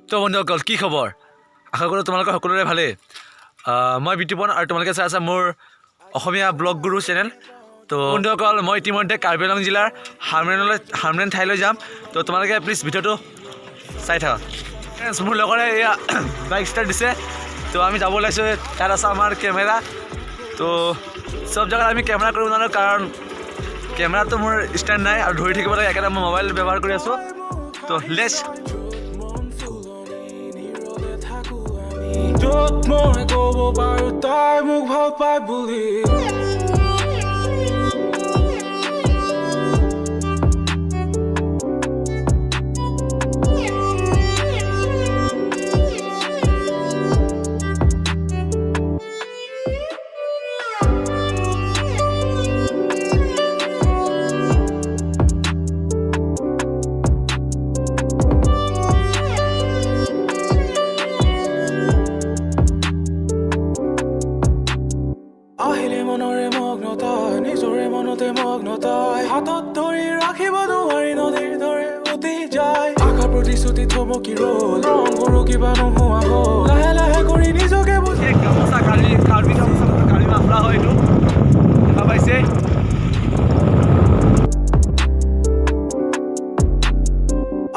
তো বন্ধুসকল কি খবৰ আশা কৰোঁ তোমালোকৰ সকলোৰে ভালেই মই বিতুপন আৰু তোমালোকে চাই আছা মোৰ অসমীয়া ব্লগ গুৰু চেনেল তো বন্ধুসকল মই ইতিমধ্যে কাৰ্বিআংলং জিলাৰ হামৰেন ঠাইলৈ যাম তো তোমালোকে প্লিজ ভিডিঅ'টো চাই থাকা মোৰ লগৰে এয়া বাইক ষ্টাৰ্ট দিছে তো আমি যাব ওলাইছোঁ তাত আছে আমাৰ কেমেৰা তো চব জেগাত আমি কেমেৰা কৰিব জানো কাৰণ কেমেৰাটো মোৰ ষ্টেণ্ড নাই আৰু ধৰি থাকিব লাগে একেটা মই মোবাইল ব্যৱহাৰ কৰি আছোঁ তো লেটছ য'ত মই ক'ব পাৰোঁ তাই মোক ভাল পায় বুলি আহিলে মনৰে মগ্নতাই নিজৰে মনতে মগ্নতাই হাতত ধৰি ৰাখিব নোৱাৰি নদীৰ দৰে উটি যায় আশা প্ৰতিশ্ৰুতি থমকি ৰ'ল ৰং কৰো কিবা নোহোৱা হ'ল লাহে লাহে কৰি নিজকে বুজি গামোচা কাৰ্বি গামোচা কাৰ্বি মাফলা হয় এইটো দেখা পাইছে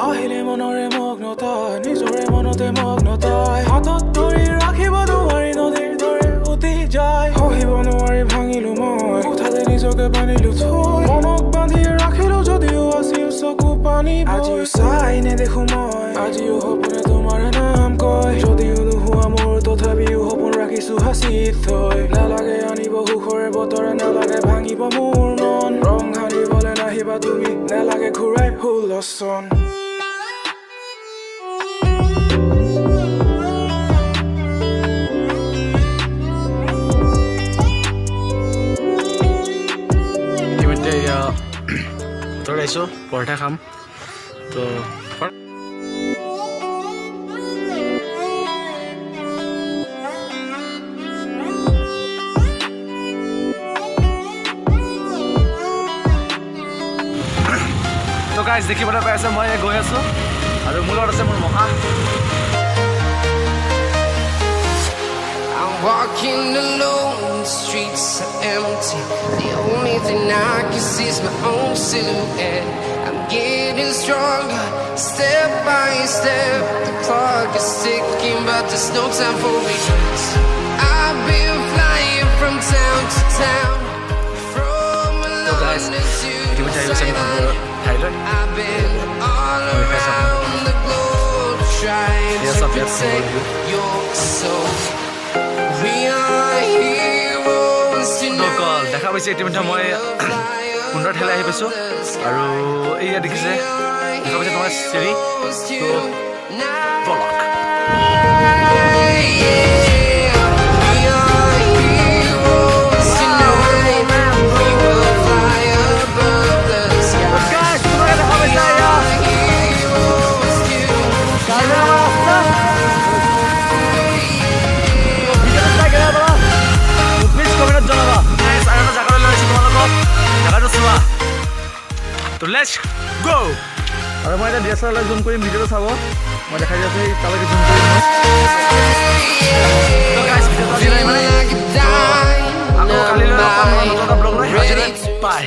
আহিলে মনৰে মগ্নতাই নিজৰে মনতে মগ্নতাই হাতত ধৰি ৰাখিব নোৱাৰি নদীৰ দৰে উটি যায় সহিব নোৱাৰি ভাঙিলো মই কোঠাতে নিজকে বান্ধিলো থৈ মনক বান্ধি ৰাখিলো যদিও আছিল চকু পানী আজিও চাই নেদেখো মই আজিও সপোনে তোমাৰ নাম কয় যদিও নোহোৱা মোৰ তথাপিও সপোন ৰাখিছো সাঁচি থৈ নালাগে আনিব সুখৰে বতৰে নালাগে ভাঙিব মোৰ মন ৰং সানিবলৈ নাহিবা তুমি নালাগে ঘূৰাই হুলস্থন ভিতৰত আহিছোঁ পৰঠা খাম তো গাইজ দেখিবলৈ পাই আছে মই গৈ আছোঁ আৰু মোৰ লগত আছে মোৰ মহা Walking alone, the streets are empty. The only thing I can see is my own silhouette. I'm getting stronger, step by step. The clock is ticking, but there's no time for regrets. I've been flying from town to town, from London to Thailand. I've been all around the globe, trying to protect your soul. দেখা পাইছে ইতিমধ্যে মই সুন্দৰ ঠেলাই আহি পাইছোঁ আৰু এইয়া দেখিছে দেখা পাইছে তোমাৰ চিৰি তো পলক তো লেটস গো আৰু মই এটা ডিএসএলআৰ জুম কৰিম ভিডিঅ'টো চাব মই দেখাই দিছোঁ তালৈকে জুম কৰিম তো গাইস ভিডিঅ'টো আজি নাই মানে আকৌ কালিলৈ নতুন ব্লগ লৈ বাই